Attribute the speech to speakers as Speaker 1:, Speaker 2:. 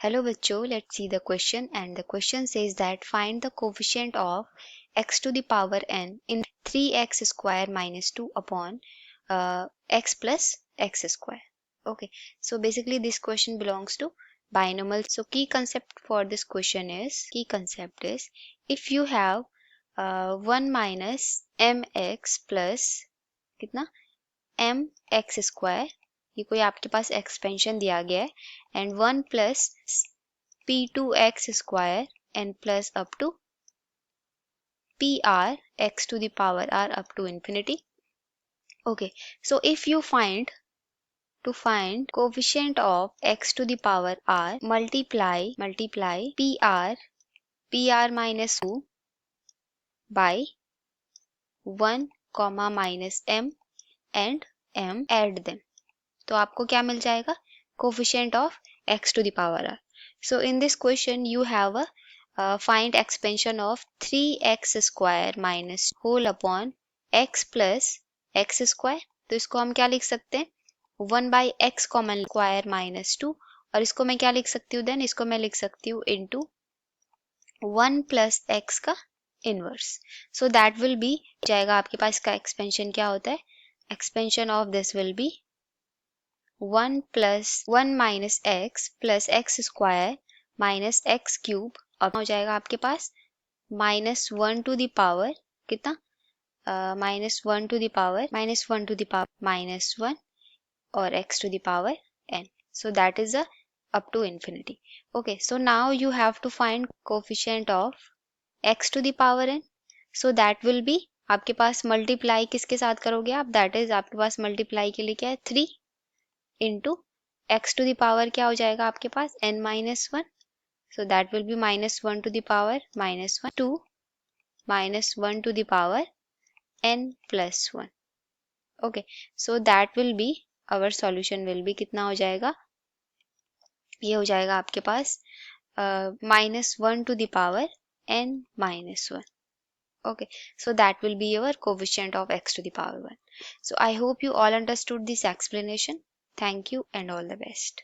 Speaker 1: Hello बच्चों, let's see the question, and the question says that find the coefficient of x to the power n in 3x square minus 2 upon x plus x square. Okay, so basically this question belongs to binomial. So key concept for this question is, if you have 1 minus mx plus कितना mx square, ये कोई आपके पास expansion दिया गया है, and 1 plus p2x square and plus up to pr x to the power r up to infinity. Okay, so if you find coefficient of x to the power r, multiply pr minus 2 by 1 comma minus m and m, add them. तो आपको क्या मिल जाएगा? Coefficient of x to the power r. So in this question you have a find expansion of 3x square minus whole upon x plus x square. तो इसको हम क्या लिख सकते हैं? 1 by x common square minus 2, और इसको मैं क्या लिख सकती हूँ? देन इसको मैं लिख सकती हूँ इंटू 1 प्लस x का inverse. So that will B जाएगा आपके पास. का एक्सपेंशन क्या होता है? Expansion of this will be 1 plus 1 minus x plus x square minus x cube, और हो जाएगा आपके पास minus 1 to the power कितना? minus 1 to the power minus 1 और x to the power n. So that is a up to infinity. Okay, so now you have to find coefficient of x to the power n. So that will be आपके पास multiply किसके साथ करोगे आप? That is आपके पास multiply के लिए क्या है? 3 into X to the power क्या हो जाएगा आपके पास? n minus 1. So that will be minus 1 to the power minus 1 to minus 1 to the power n plus 1. Okay, so that will be our solution will be कितना हो जाएगा? ये हो जाएगा आपके पास minus 1 to the power n minus 1. Okay, so that will be your coefficient of x to the power 1. So I hope you all understood this explanation. Thank you and all the best.